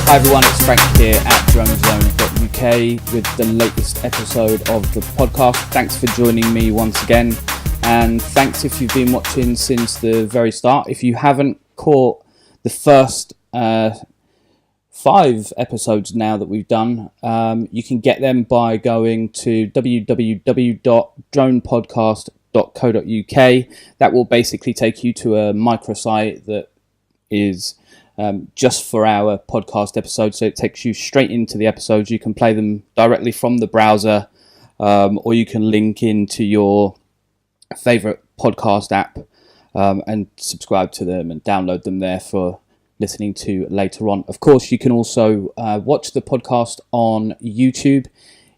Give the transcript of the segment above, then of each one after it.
Hi everyone, it's Frank here at DroneZone.uk with the latest episode of the podcast. Thanks for joining me once again, and thanks if you've been watching since the very start. If you haven't caught the first 5 episodes now that we've done, you can get them by going to www.dronepodcast.co.uk. That will basically take you to a microsite that is just for our podcast episodes, so it takes you straight into the episodes. You can play them directly from the browser, or you can link into your favorite podcast app and subscribe to them and download them there for listening to later on. Of course, you can also watch the podcast on YouTube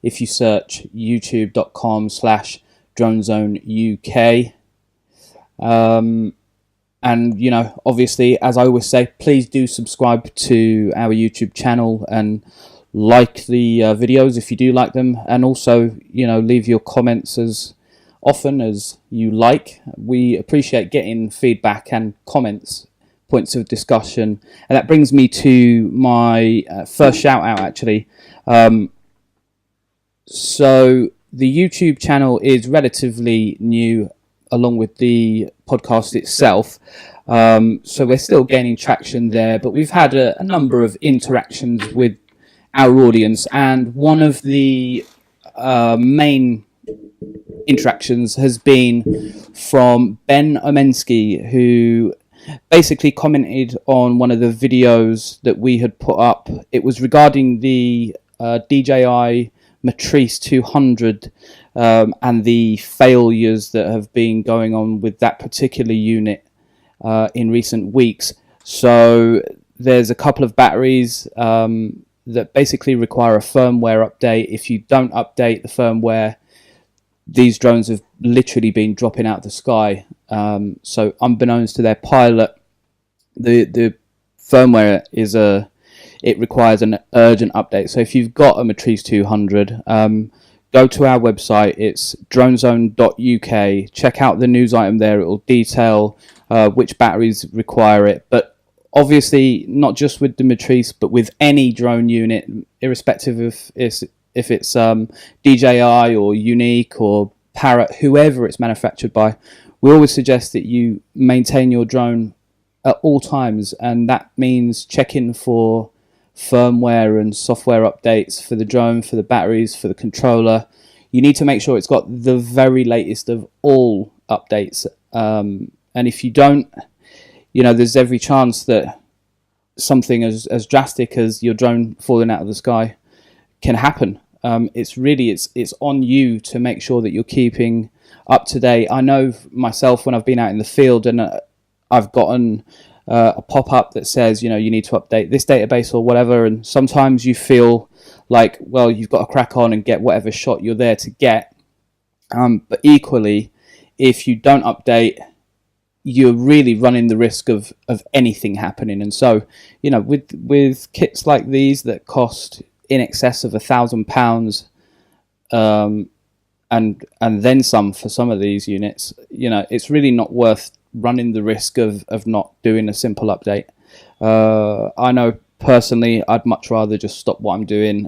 if you search youtube.com/DroneZoneUK. And, you know, obviously, as I always say, please do subscribe to our YouTube channel and like the videos if you do like them. And also, you know, leave your comments as often as you like. We appreciate getting feedback and comments, points of discussion. And that brings me to my first shout out, actually. So the YouTube channel is relatively new, along with the podcast itself. So we're still gaining traction there, but we've had a number of interactions with our audience, and one of the main interactions has been from Ben Omensky, who basically commented on one of the videos that we had put up. It was regarding the DJI Matrice 200 and the failures that have been going on with that particular unit in recent weeks. So there's a couple of batteries that basically require a firmware update. If you don't update the firmware, these drones have literally been dropping out of the sky. So unbeknownst to their pilot, the firmware it requires an urgent update. So if you've got a Matrice 200, go to our website. It's DroneZone.uk. Check out the news item there. It will detail which batteries require it. But obviously, not just with the Matrice, but with any drone unit, irrespective of if it's DJI or Unique or Parrot, whoever it's manufactured by, we always suggest that you maintain your drone at all times, and that means checking for firmware and software updates for the drone, for the batteries, for the controller. You need to make sure it's got the very latest of all updates. And if you don't, you know, there's every chance that something as drastic as your drone falling out of the sky can happen. It's on you to make sure that you're keeping up to date. I know myself, when I've been out in the field and I've gotten a pop-up that says, you know, you need to update this database or whatever, and sometimes you feel like, well, you've got to crack on and get whatever shot you're there to get. But equally, if you don't update, you're really running the risk of anything happening. And so, you know, with kits like these that cost in excess of £1,000, and then some for some of these units, you know, it's really not worth running the risk of not doing a simple update. I know personally I'd much rather just stop what I'm doing,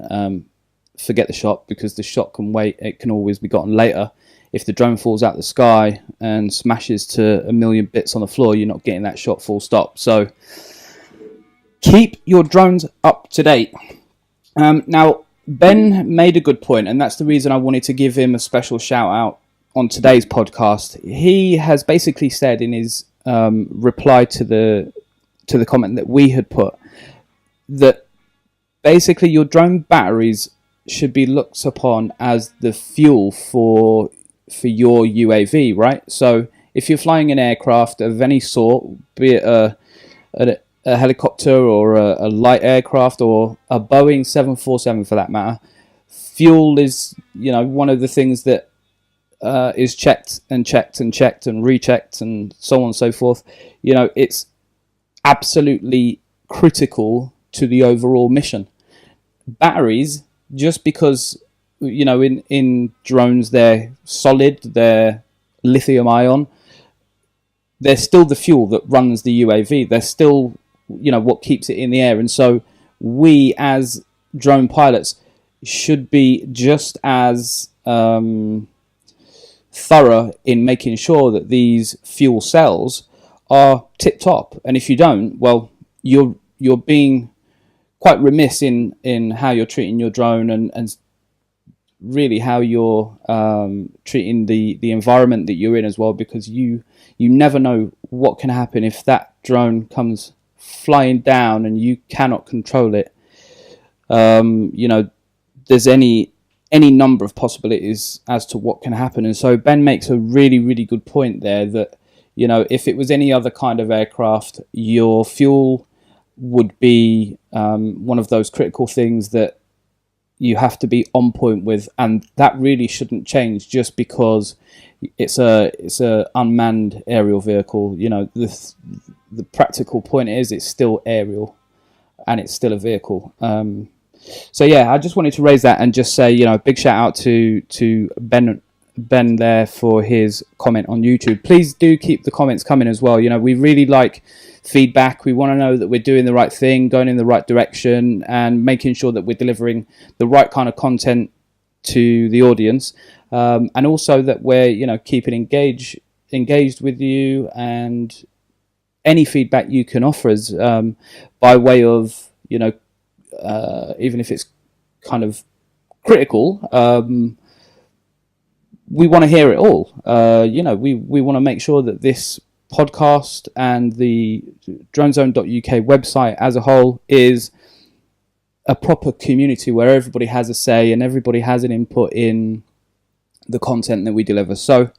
forget the shot, because the shot can wait. It can always be gotten later. If the drone falls out the sky and smashes to a million bits on the floor, you're not getting that shot, full stop. So keep your drones up to date. Now, Ben made a good point, and that's the reason I wanted to give him a special shout out on today's podcast. He has basically said in his reply to the comment that we had put, that basically your drone batteries should be looked upon as the fuel for your UAV, right? So if you're flying an aircraft of any sort, be it a helicopter or a light aircraft or a Boeing 747 for that matter, fuel is, you know, one of the things that is checked and checked and checked and rechecked and so on and so forth. You know, it's absolutely critical to the overall mission. Batteries, just because, you know, in drones they're solid, they're lithium ion, they're still the fuel that runs the UAV. They're still, what keeps it in the air. And so we as drone pilots should be just as thorough in making sure that these fuel cells are tip top. And if you don't, well, you're being quite remiss in how you're treating your drone and really how you're treating the environment that you're in as well, because you never know what can happen if that drone comes flying down and you cannot control it. There's any number of possibilities as to what can happen. And so Ben makes a really, really good point there that, if it was any other kind of aircraft, your fuel would be one of those critical things that you have to be on point with, and that really shouldn't change just because it's a unmanned aerial vehicle. The practical point is it's still aerial and it's still a vehicle. So yeah, I just wanted to raise that and just say, big shout out to Ben there for his comment on YouTube. Please do keep the comments coming as well. We really like feedback. We want to know that we're doing the right thing, going in the right direction, and making sure that we're delivering the right kind of content to the audience, and also that we're keeping engaged with you, and any feedback you can offer us by way of even if it's kind of critical, we want to hear it all. We want to make sure that this podcast and the DroneZone.uk website as a whole is a proper community where everybody has a say and everybody has an input in the content that we deliver. So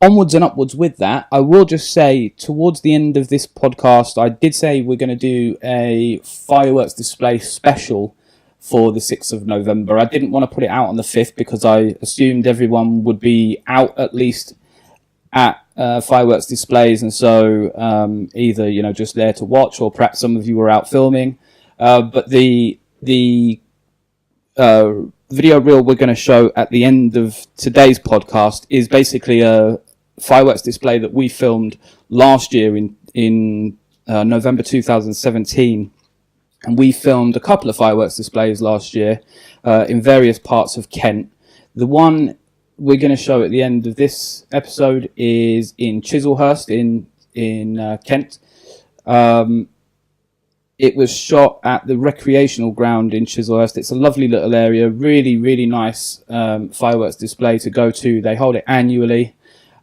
onwards and upwards with that, I will just say towards the end of this podcast, I did say we're going to do a fireworks display special for the 6th of November. I didn't want to put it out on the 5th because I assumed everyone would be out at least at fireworks displays, and so either just there to watch, or perhaps some of you were out filming. But the video reel we're going to show at the end of today's podcast is basically a fireworks display that we filmed last year in November 2017. And we filmed a couple of fireworks displays last year in various parts of Kent. The one we're going to show at the end of this episode is in Chislehurst in Kent. It was shot at the recreational ground in Chislehurst. It's a lovely little area, really, really nice fireworks display to go to. They hold it annually.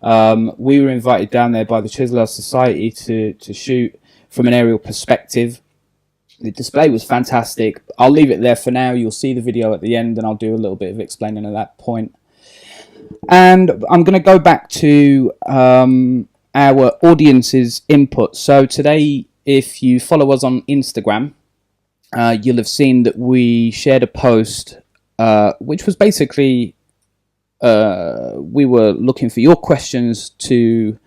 We were invited down there by the Chislehurst Society to shoot from an aerial perspective. The display was fantastic. I'll leave it there for now. You'll see the video at the end, and I'll do a little bit of explaining at that point. And I'm going to go back to our audience's input. So today, if you follow us on Instagram, you'll have seen that we shared a post which was basically we were looking for your questions to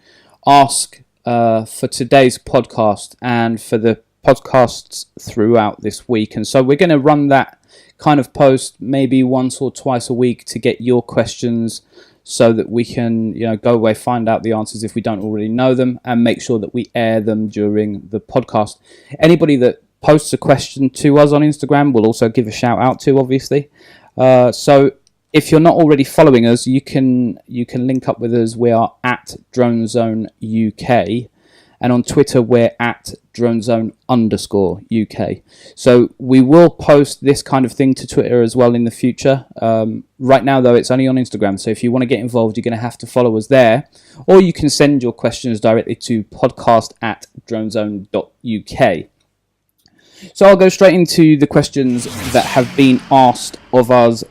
ask for today's podcast and for the podcasts throughout this week. And so we're going to run that kind of post maybe once or twice a week to get your questions, so that we can go away, find out the answers if we don't already know them, and make sure that we air them during the podcast. Anybody that posts a question to us on Instagram we'll also give a shout out to, obviously. So if you're not already following us, you can link up with us. We are at DroneZone UK, and on Twitter we're at DroneZone_UK. So we will post this kind of thing to Twitter as well in the future. Right now though, it's only on Instagram, so if you want to get involved, you're going to have to follow us there, or you can send your questions directly to podcast@dronezone.uk. So I'll go straight into the questions that have been asked of us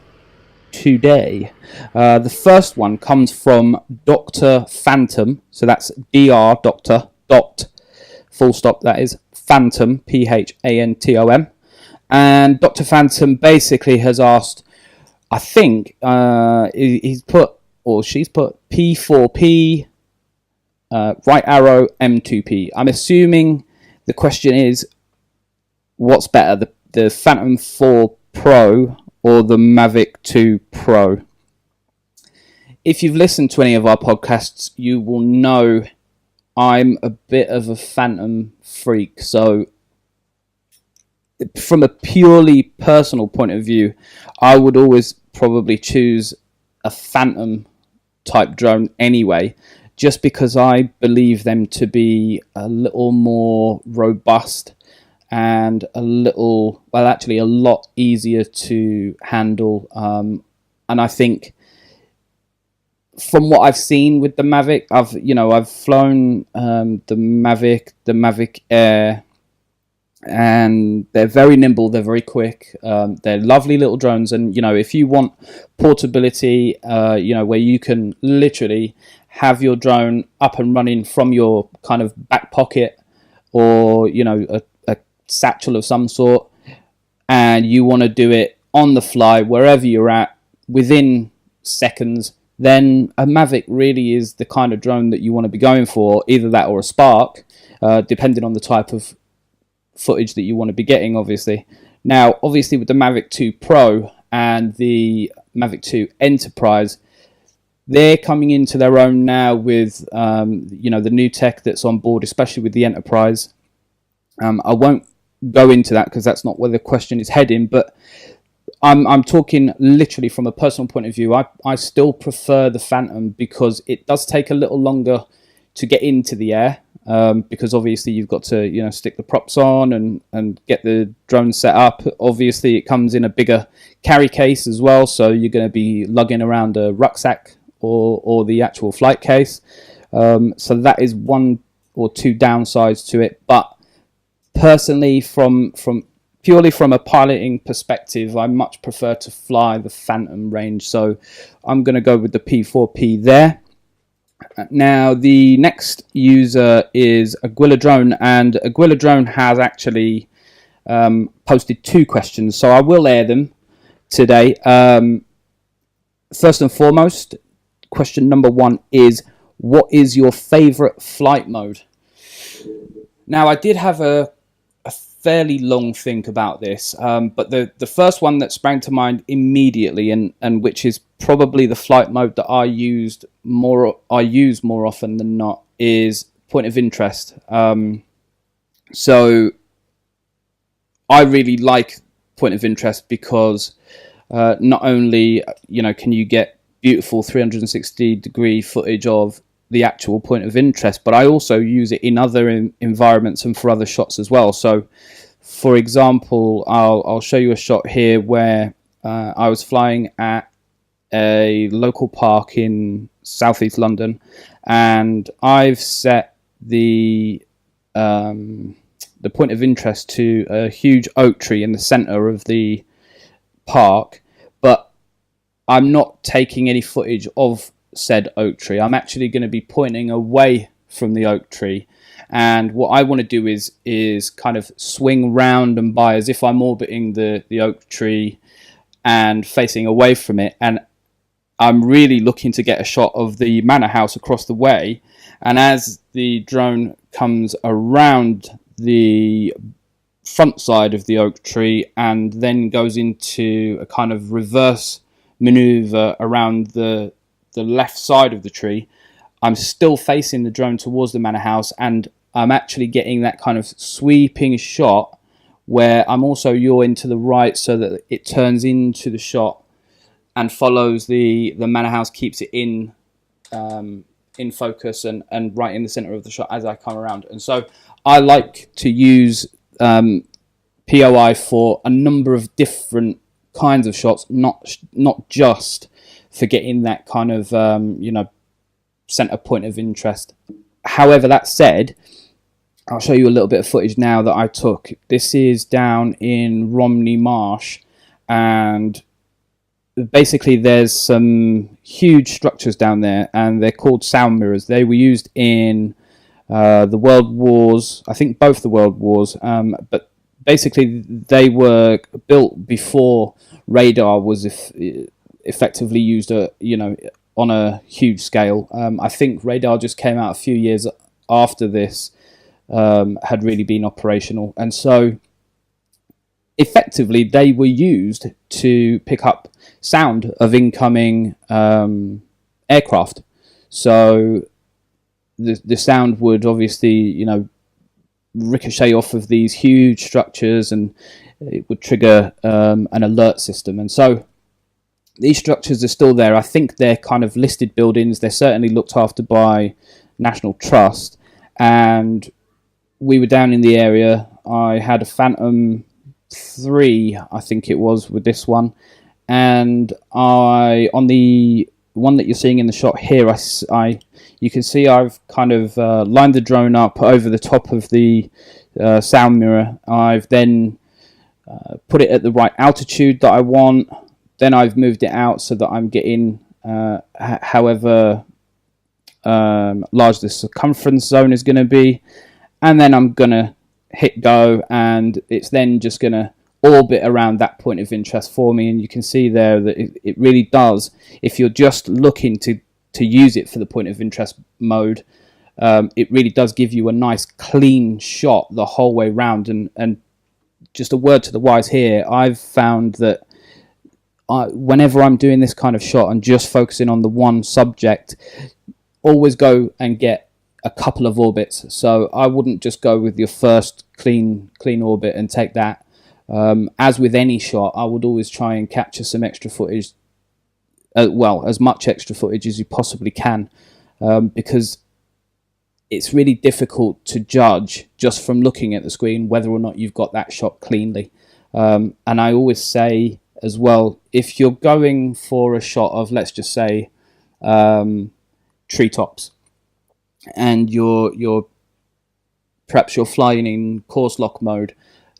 today. The first one comes from Dr. Phantom, so that's Dr. Doctor dot full stop, that is Phantom, Phantom, and Dr. Phantom basically has asked, I think he's put, or she's put, P4P right arrow M2P. I'm assuming the question is, what's better, the Phantom 4 Pro or the Mavic 2 Pro? If you've listened to any of our podcasts, you will know I'm a bit of a phantom freak, so from a purely personal point of view, I would always probably choose a phantom type drone anyway, just because I believe them to be a little more robust and a lot easier to handle. And I think from what I've seen with the Mavic, I've flown the Mavic Air, and they're very nimble, they're very quick, they're lovely little drones. And if you want portability, where you can literally have your drone up and running from your kind of back pocket, or a satchel of some sort, and you want to do it on the fly wherever you're at within seconds, then a Mavic really is the kind of drone that you want to be going for. Either that or a Spark, depending on the type of footage that you want to be getting, obviously. Now, obviously, with the Mavic 2 Pro and the Mavic 2 Enterprise, they're coming into their own now with the new tech that's on board, especially with the Enterprise. I won't go into that because that's not where the question is heading, but I'm talking literally from a personal point of view. I still prefer the Phantom because it does take a little longer to get into the air, because obviously you've got to stick the props on and get the drone set up. Obviously it comes in a bigger carry case as well, so you're going to be lugging around a rucksack or the actual flight case. So that is one or two downsides to it. But personally, purely from a piloting perspective, I much prefer to fly the Phantom range. So I'm going to go with the P4P there. Now, the next user is Aguila Drone, and Aguila Drone has actually posted two questions, so I will air them today. First and foremost, question number one is, what is your favorite flight mode? Now, I did have a fairly long think about this, but the first one that sprang to mind immediately, and which is probably the flight mode that I use more often than not, is point of interest. So I really like point of interest because not only can you get beautiful 360-degree footage of the actual point of interest, but I also use it in other environments and for other shots as well. So, for example, I'll show you a shot here where I was flying at a local park in southeast London, and I've set the point of interest to a huge oak tree in the center of the park, but I'm not taking any footage of said oak tree. I'm actually going to be pointing away from the oak tree, and what I want to do is kind of swing round and by as if I'm orbiting the oak tree and facing away from it, and I'm really looking to get a shot of the manor house across the way. And as the drone comes around the front side of the oak tree and then goes into a kind of reverse maneuver around the left side of the tree, I'm still facing the drone towards the manor house, and I'm actually getting that kind of sweeping shot where I'm also yawing to the right so that it turns into the shot and follows the manor house, keeps it in focus and right in the center of the shot as I come around. And so I like to use POI for a number of different kinds of shots, not just for getting that kind of center point of interest. However, that said, I'll show you a little bit of footage now that I took. This is down in Romney Marsh, and basically there's some huge structures down there, and they're called sound mirrors. They were used in the World Wars, I think both the World Wars, but basically they were built before radar was effectively used on a huge scale. I think radar just came out a few years after this had really been operational, and so effectively they were used to pick up sound of incoming aircraft. So the sound would obviously, ricochet off of these huge structures, and it would trigger an alert system. And so these structures are still there. I think they're kind of listed buildings. They're certainly looked after by National Trust. And we were down in the area. I had a Phantom 3, I think it was, with this one. And on the one that you're seeing in the shot here, you can see I've kind of lined the drone up over the top of the sound mirror. I've then put it at the right altitude that I want. Then I've moved it out so that I'm getting however large the circumference zone is going to be. And then I'm going to hit go, and it's then just going to orbit around that point of interest for me. And you can see there that it really does, if you're just looking to use it for the point of interest mode, it really does give you a nice clean shot the whole way round. And just a word to the wise here, I've found that whenever I'm doing this kind of shot and just focusing on the one subject, always go and get a couple of orbits. So I wouldn't just go with your first clean orbit and take that. As with any shot, I would always try and capture some extra footage, as much extra footage as you possibly can, because it's really difficult to judge just from looking at the screen whether or not you've got that shot cleanly. And I always say as well, if you're going for a shot of, let's just say, treetops, and perhaps you're flying in course lock mode,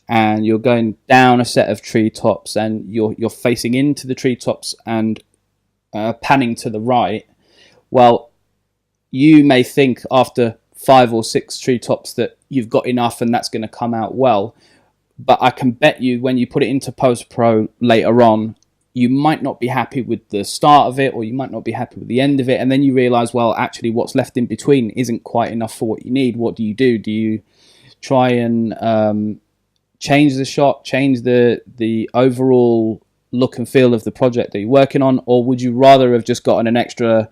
and you're going down a set of treetops, and you're facing into the treetops and panning to the right. Well, you may think after 5 or 6 treetops that you've got enough and that's going to come out well. But I can bet you when you put it into post-pro later on, you might not be happy with the start of it, or you might not be happy with the end of it. And then you realize, well, actually what's left in between isn't quite enough for what you need. What do? Do you try and change the shot, change the overall look and feel of the project that you're working on? Or would you rather have just gotten an extra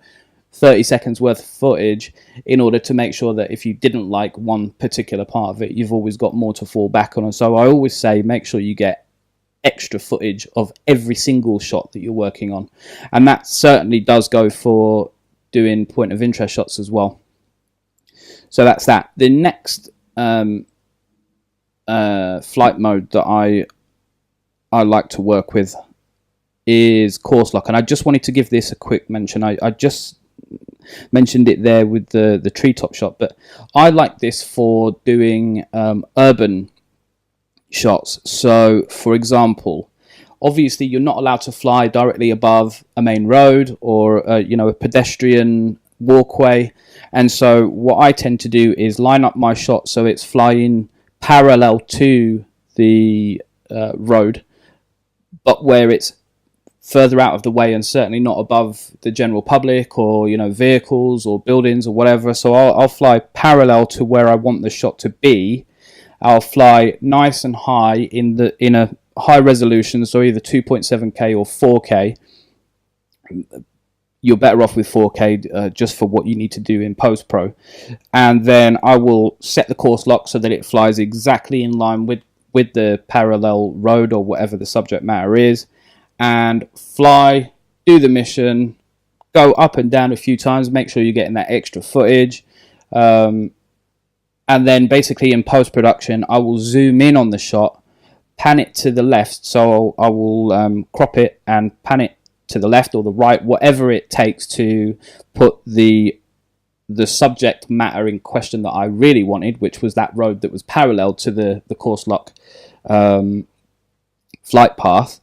30 seconds worth of footage in order to make sure that if you didn't like one particular part of it, you've always got more to fall back on? And so I always say, make sure you get extra footage of every single shot that you're working on. And that certainly does go for doing point of interest shots as well. So that's that. The next flight mode that I like to work with is course lock. And I just wanted to give this a quick mention. I just mentioned it there with the treetop shot, but I like this for doing urban shots. So for example, obviously you're not allowed to fly directly above a main road or a pedestrian walkway, and so what I tend to do is line up my shot so it's flying parallel to the road, but where it's further out of the way and certainly not above the general public or vehicles or buildings or whatever. So I'll fly parallel to where I want the shot to be. I'll fly nice and high in a high resolution, so either 2.7K or 4K. You're better off with 4K just for what you need to do in post-pro. And then I will set the course lock so that it flies exactly in line with the parallel road or whatever the subject matter is, and fly, do the mission, go up and down a few times, make sure you're getting that extra footage. And then basically in post-production, I will zoom in on the shot, pan it to the left. So I will crop it and pan it to the left or the right, whatever it takes to put the subject matter in question that I really wanted, which was that road that was parallel to the course lock flight path,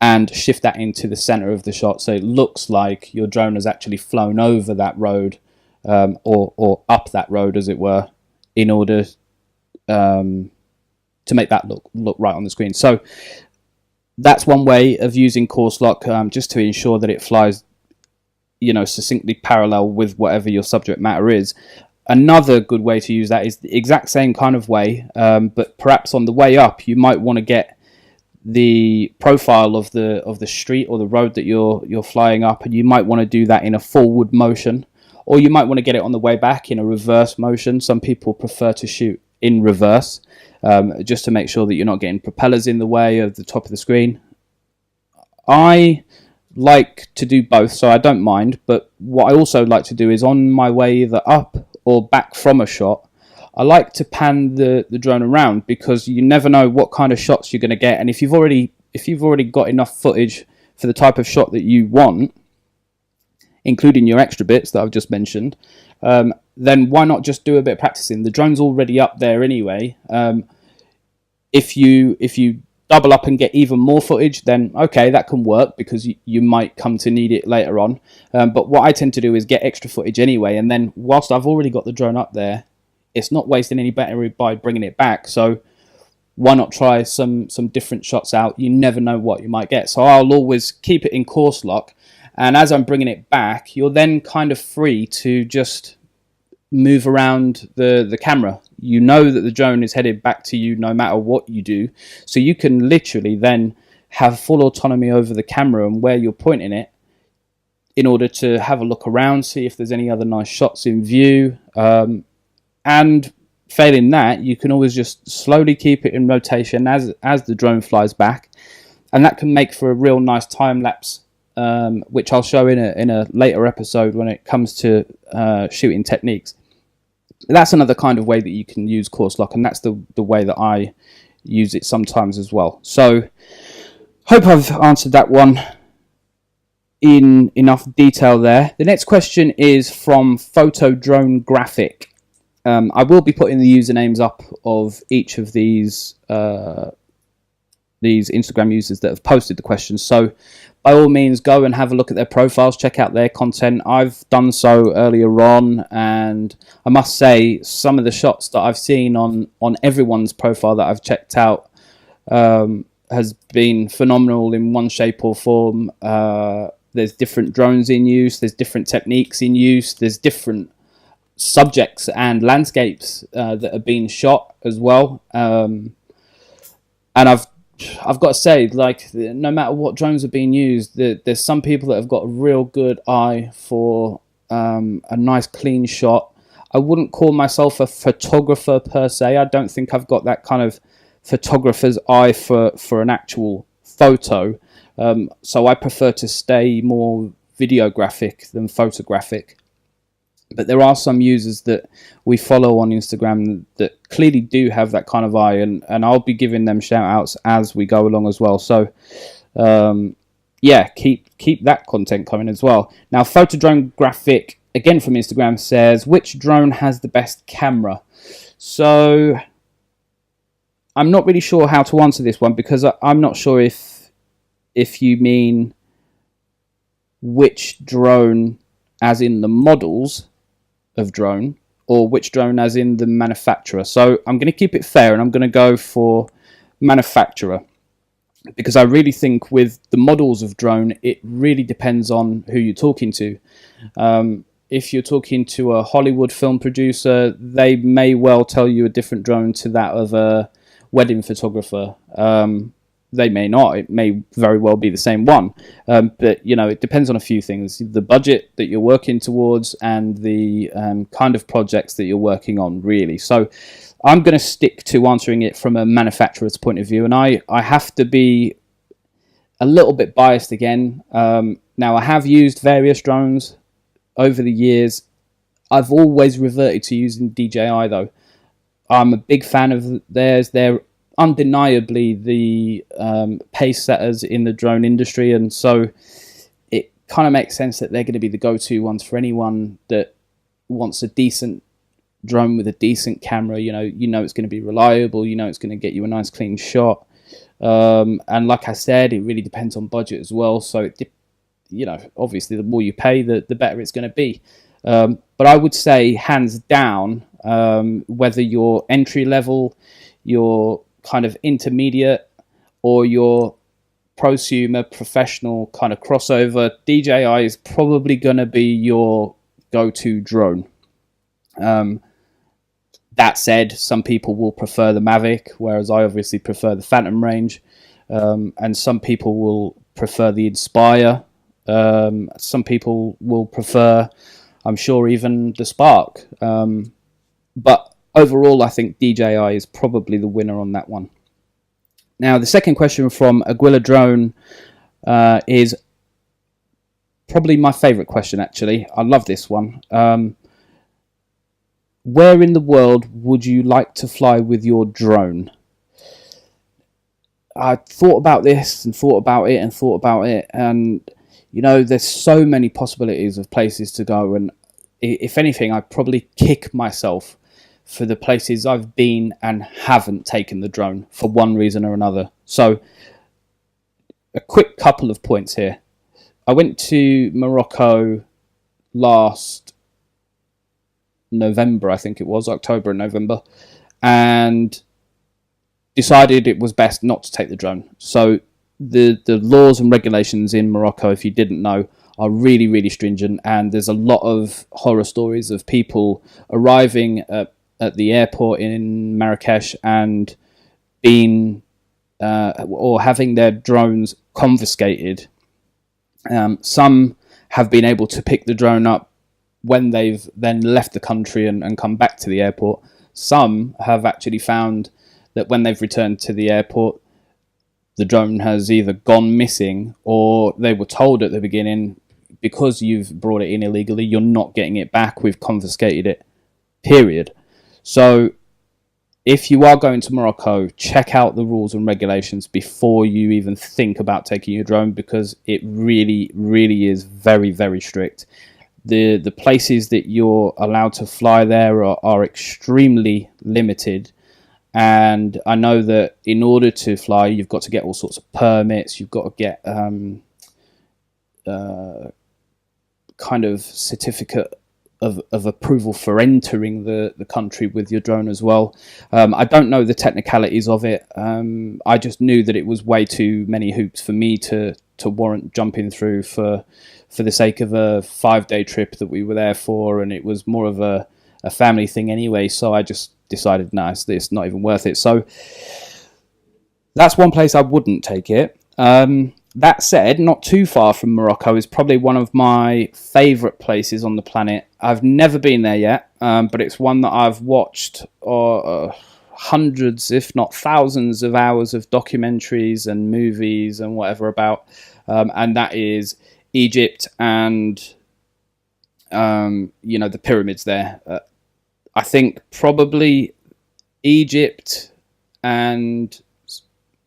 and shift that into the center of the shot so it looks like your drone has actually flown over that road or up that road, as it were, in order to make that look right on the screen. So that's one way of using course lock, just to ensure that it flies, succinctly parallel with whatever your subject matter is. Another good way to use that is the exact same kind of way, but perhaps on the way up, you might want to get the profile of the street or the road that you're flying up, and you might want to do that in a forward motion. or you might want to get it on the way back in a reverse motion. Some people prefer to shoot in reverse, just to make sure that you're not getting propellers in the way of the top of the screen. I like to do both, so I don't mind, but what I also like to do is on my way either up or back from a shot, I like to pan the drone around, because you never know what kind of shots you're going to get, and if you've already got enough footage for the type of shot that you want, including your extra bits that I've just mentioned, then why not just do a bit of practicing? The drone's already up there anyway. If you double up and get even more footage, then okay, that can work, because you might come to need it later on. But what I tend to do is get extra footage anyway, and then whilst I've already got the drone up there, it's not wasting any battery by bringing it back. So why not try some different shots out? You never know what you might get. So I'll always keep it in course lock, and as I'm bringing it back, you're then kind of free to just move around the camera. You know that the drone is headed back to you no matter what you do, so you can literally then have full autonomy over the camera and where you're pointing it, in order to have a look around, see if there's any other nice shots in view, and failing that, you can always just slowly keep it in rotation as the drone flies back, and that can make for a real nice time lapse, which I'll show in a later episode when it comes to shooting techniques. That's another kind of way that you can use course lock, and that's the way that I use it sometimes as well. So hope I've answered that one in enough detail there. The next question is from Photo Drone Graphic. I will be putting the usernames up of each of these Instagram users that have posted the questions, so by all means go and have a look at their profiles, check out their content. I've done so earlier on, and I must say some of the shots that I've seen on everyone's profile that I've checked out has been phenomenal in one shape or form. There's different drones in use, there's different techniques in use, there's different subjects and landscapes that are being shot as well, and I've got to say, like, no matter what drones are being used, there's some people that have got a real good eye for a nice clean shot. I wouldn't call myself a photographer per se. I don't think I've got that kind of photographer's eye for an actual photo, so I prefer to stay more videographic than photographic. But there are some users that we follow on Instagram that clearly do have that kind of eye, and I'll be giving them shout outs as we go along as well. So yeah, keep that content coming as well. Now, Photo Drone Graphic, again from Instagram, says, which drone has the best camera? So I'm not really sure how to answer this one, because I'm not sure if you mean which drone as in the models of drone, or which drone as in the manufacturer. So I'm going to keep it fair, and I'm going to go for manufacturer, because I really think with the models of drone, it really depends on who you're talking to. If you're talking to a Hollywood film producer, they may well tell you a different drone to that of a wedding photographer. They may not. It may very well be the same one. But, you know, it depends on a few things. The budget that you're working towards and the kind of projects that you're working on, really. So I'm going to stick to answering it from a manufacturer's point of view. And I have to be a little bit biased again. Now, I have used various drones over the years. I've always reverted to using DJI, though. I'm a big fan of theirs. They're undeniably the pace setters in the drone industry, and so it kind of makes sense that they're going to be the go-to ones for anyone that wants a decent drone with a decent camera. You know it's going to be reliable, it's going to get you a nice clean shot, and like I said, it really depends on budget as well. So obviously the more you pay, the better it's going to be, but I would say hands down, whether you're entry level, you're kind of intermediate, or your prosumer professional kind of crossover, DJI is probably going to be your go-to drone. That said, some people will prefer the Mavic, whereas I obviously prefer the Phantom range, and some people will prefer the Inspire. Some people will prefer I'm sure even the Spark. But overall, I think DJI is probably the winner on that one. Now, the second question from Aguila Drone is probably my favourite question, actually. I love this one. Where in the world would you like to fly with your drone? I thought about this and thought about it and thought about it. And, you know, there's so many possibilities of places to go. And if anything, I'd probably kick myself for the places I've been and haven't taken the drone for one reason or another. So a quick couple of points here. I went to Morocco last November, I think it was, October and November, and decided it was best not to take the drone. So the laws and regulations in Morocco, if you didn't know, are really, really stringent, and there's a lot of horror stories of people arriving at the airport in Marrakesh and being or having their drones confiscated. Some have been able to pick the drone up when they've then left the country and come back to the airport. Some have actually found that when they've returned to the airport, the drone has either gone missing, or they were told at the beginning, because you've brought it in illegally, you're not getting it back, we've confiscated it, period. So if you are going to Morocco, check out the rules and regulations before you even think about taking your drone, because it really, really is very, very strict. The places that you're allowed to fly there are extremely limited. And I know that in order to fly, you've got to get all sorts of permits. You've got to get kind of certificate of approval for entering the country with your drone as well. I don't know the technicalities of it. I just knew that it was way too many hoops for me to warrant jumping through for the sake of a 5-day trip that we were there for, and it was more of a family thing anyway. So I just decided, no, it's not even worth it. So that's one place I wouldn't take it. That said, not too far from Morocco is probably one of my favourite places on the planet. I've never been there yet, but it's one that I've watched hundreds, if not thousands, of hours of documentaries and movies and whatever about, and that is Egypt and the pyramids there. I think probably Egypt and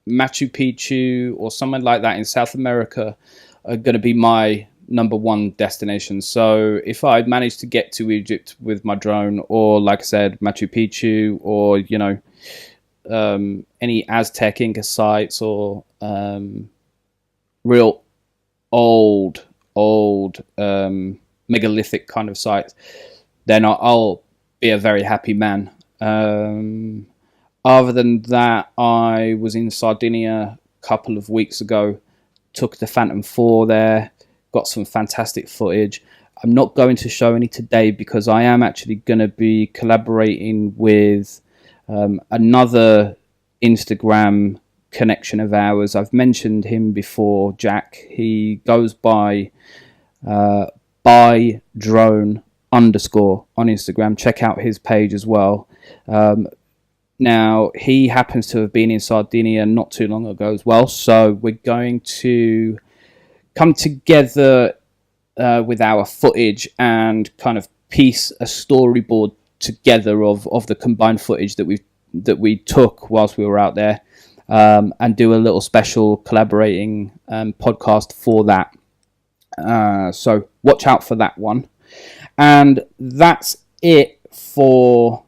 Machu Picchu or somewhere like that in South America are going to be my number one destination. So if I'd managed to get to Egypt with my drone, or like I said, Machu Picchu, or any Aztec Inca sites, or real old megalithic kind of sites, then I'll be a very happy man. Other than that, I was in Sardinia a couple of weeks ago, took the Phantom 4 there, got some fantastic footage. I'm not going to show any today because I am actually going to be collaborating with another Instagram connection of ours. I've mentioned him before, Jack. He goes by drone_ on Instagram. Check out his page as well. Now, he happens to have been in Sardinia not too long ago as well, so we're going to come together with our footage and kind of piece a storyboard together of the combined footage that we took whilst we were out there, and do a little special collaborating podcast for that. So watch out for that one. And that's it for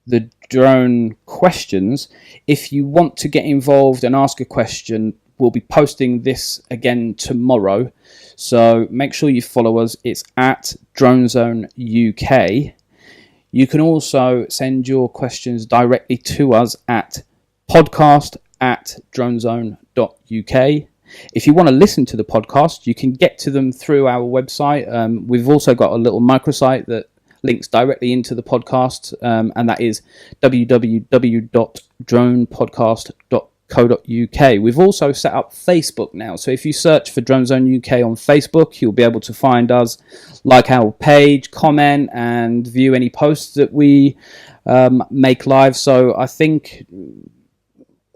the drone questions. If you want to get involved and ask a question, we'll be posting this again tomorrow, so make sure you follow us. It's at DroneZone UK. You can also send your questions directly to us at podcast@dronezone.uk. If you want to listen to the podcast, you can get to them through our website. We've also got a little microsite that links directly into the podcast, and that is www.dronepodcast.co.uk. We've also set up Facebook now. So if you search for DroneZone UK on Facebook, you'll be able to find us, like our page, comment, and view any posts that we make live. So I think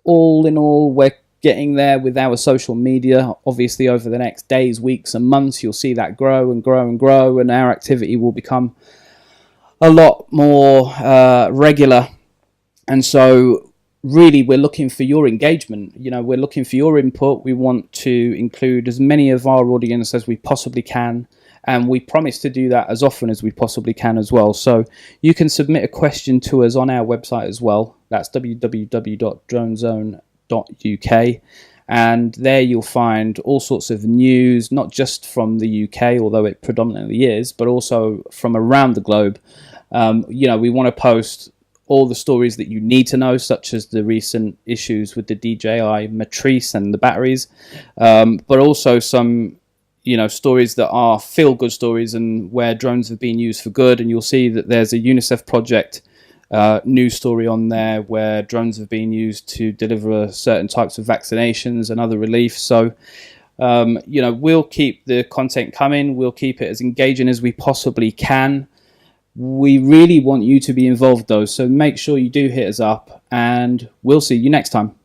all in all, we're getting there with our social media. Obviously, over the next days, weeks, and months, you'll see that grow and grow and grow, and our activity will become a lot more regular. And so really we're looking for your engagement. We're looking for your input. We want to include as many of our audience as we possibly can, and we promise to do that as often as we possibly can as well. So you can submit a question to us on our website as well. That's www.dronezone.uk, and there you'll find all sorts of news, not just from the UK, although it predominantly is, but also from around the globe. We want to post all the stories that you need to know, such as the recent issues with the DJI Matrice and the batteries, but also some, stories that are feel-good stories and where drones have been used for good. And you'll see that there's a UNICEF project news story on there where drones have been used to deliver certain types of vaccinations and other relief. So, we'll keep the content coming. We'll keep it as engaging as we possibly can. We really want you to be involved though, so make sure you do hit us up, and we'll see you next time.